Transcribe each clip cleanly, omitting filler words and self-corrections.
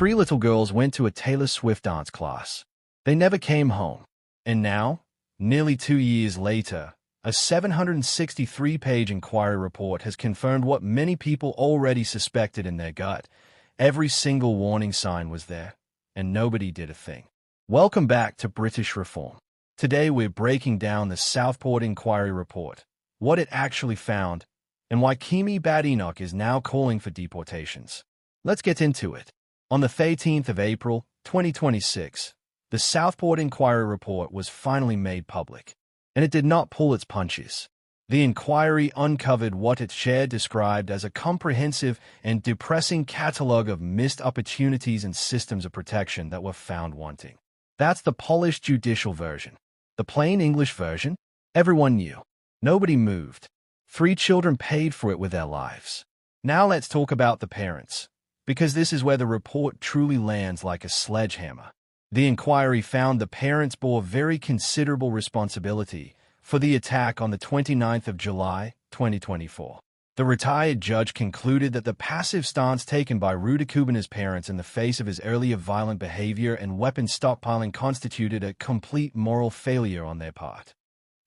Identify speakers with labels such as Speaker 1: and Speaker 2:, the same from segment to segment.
Speaker 1: 3 little girls went to a Taylor Swift dance class. They never came home. And now, nearly 2 years later, a 763-page inquiry report has confirmed what many people already suspected in their gut. Every single warning sign was there, and nobody did a thing. Welcome back to British Reform. Today we're breaking down the Southport Inquiry report, what it actually found, and why Kemi Badenoch is now calling for deportations. Let's get into it. On the 13th of April, 2026, the Southport Inquiry report was finally made public, and it did not pull its punches. The inquiry uncovered what its chair described as a comprehensive and depressing catalogue of missed opportunities and systems of protection that were found wanting. That's the polished judicial version. The plain English version? Everyone knew. Nobody moved. 3 children paid for it with their lives. Now let's talk about the parents, because this is where the report truly lands like a sledgehammer. The inquiry found the parents bore very considerable responsibility for the attack on the 29th of July, 2024. The retired judge concluded that the passive stance taken by Rudakubana's parents in the face of his earlier violent behavior and weapon stockpiling constituted a complete moral failure on their part.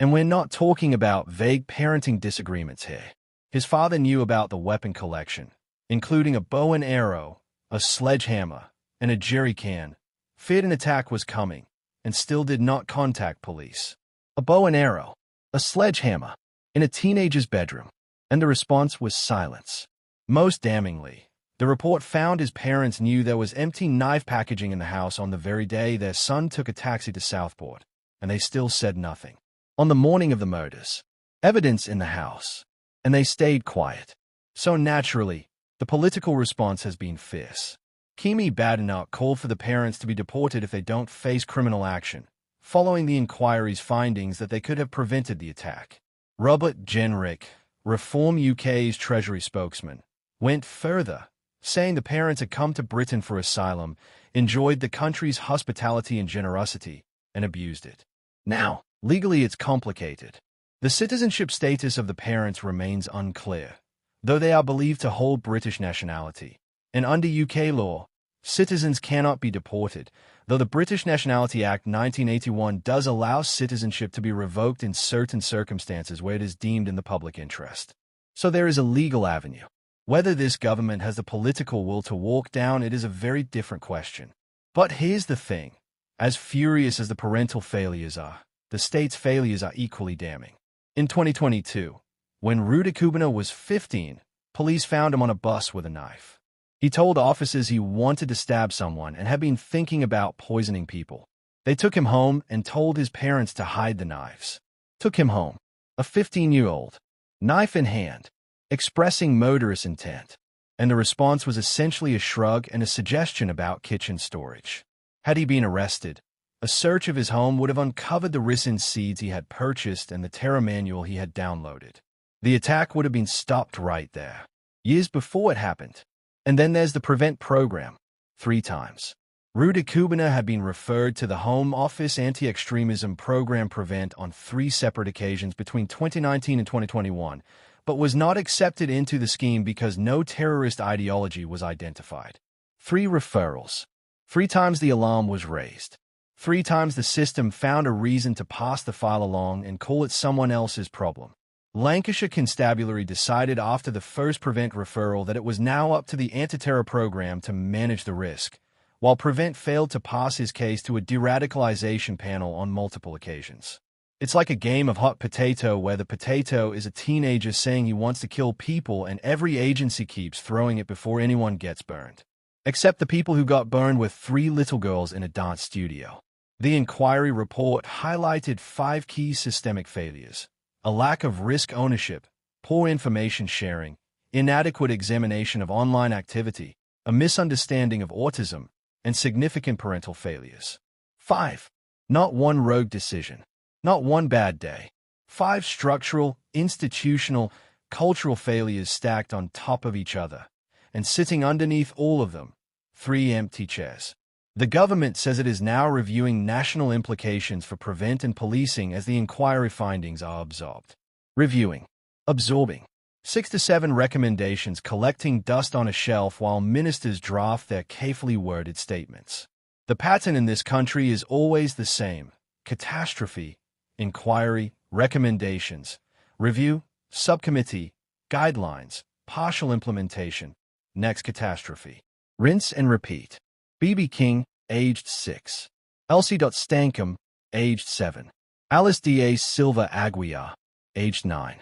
Speaker 1: And we're not talking about vague parenting disagreements here. His father knew about the weapon collection, including a bow and arrow, a sledgehammer, and a jerry can, feared an attack was coming, and still did not contact police. A bow and arrow, a sledgehammer, in a teenager's bedroom, and the response was silence. Most damningly, the report found his parents knew there was empty knife packaging in the house on the very day their son took a taxi to Southport, and they still said nothing. On the morning of the murders, evidence in the house, and they stayed quiet. So naturally, the political response has been fierce. Kemi Badenoch called for the parents to be deported if they don't face criminal action, following the inquiry's findings that they could have prevented the attack. Robert Jenrick, Reform UK's Treasury spokesman, went further, saying the parents had come to Britain for asylum, enjoyed the country's hospitality and generosity, and abused it. Now, legally it's complicated. The citizenship status of the parents remains unclear, though they are believed to hold British nationality. And under UK law, citizens cannot be deported, though the British Nationality Act 1981 does allow citizenship to be revoked in certain circumstances where it is deemed in the public interest. So there is a legal avenue. Whether this government has the political will to walk down it is a very different question. But here's the thing. As furious as the parental failures are, the state's failures are equally damning. In 2022, when Rudakubana was 15, police found him on a bus with a knife. He told officers he wanted to stab someone and had been thinking about poisoning people. They took him home and told his parents to hide the knives. Took him home, a 15-year-old, knife in hand, expressing murderous intent. And the response was essentially a shrug and a suggestion about kitchen storage. Had he been arrested, a search of his home would have uncovered the ricin seeds he had purchased and the terror manual he had downloaded. The attack would have been stopped right there, years before it happened. And then there's the Prevent program. 3 times. Rudakubana had been referred to the Home Office Anti-Extremism Program Prevent on 3 separate occasions between 2019 and 2021, but was not accepted into the scheme because no terrorist ideology was identified. 3 referrals. 3 times the alarm was raised. 3 times the system found a reason to pass the file along and call it someone else's problem. Lancashire Constabulary decided after the first Prevent referral that it was now up to the anti-terror program to manage the risk, while Prevent failed to pass his case to a de-radicalization panel on multiple occasions. It's like a game of hot potato where the potato is a teenager saying he wants to kill people and every agency keeps throwing it before anyone gets burned. Except the people who got burned were 3 little girls in a dance studio. The inquiry report highlighted 5 key systemic failures. A lack of risk ownership, poor information sharing, inadequate examination of online activity, a misunderstanding of autism, and significant parental failures. 5. Not one rogue decision. Not one bad day. 5 structural, institutional, cultural failures stacked on top of each other, and sitting underneath all of them, 3 empty chairs. The government says it is now reviewing national implications for Prevent and policing as the inquiry findings are absorbed. Reviewing. Absorbing. 6 to 7 recommendations collecting dust on a shelf while ministers draft their carefully worded statements. The pattern in this country is always the same: catastrophe, inquiry, recommendations, review, subcommittee, guidelines, partial implementation, next catastrophe. Rinse and repeat. Bebe King, aged 6. Elsie Dot Stancombe, aged 7. Alice da Silva Aguiar, aged 9.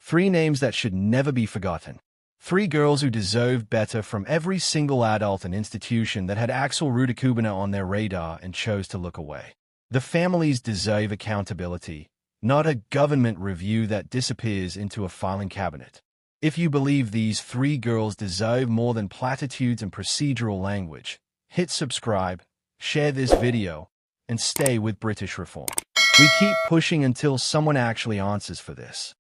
Speaker 1: 3 names that should never be forgotten. 3 girls who deserved better from every single adult and institution that had Axel Rudakubana on their radar and chose to look away. The families deserve accountability, not a government review that disappears into a filing cabinet. If you believe these 3 girls deserve more than platitudes and procedural language, hit subscribe, share this video, and stay with British Reform. We keep pushing until someone actually answers for this.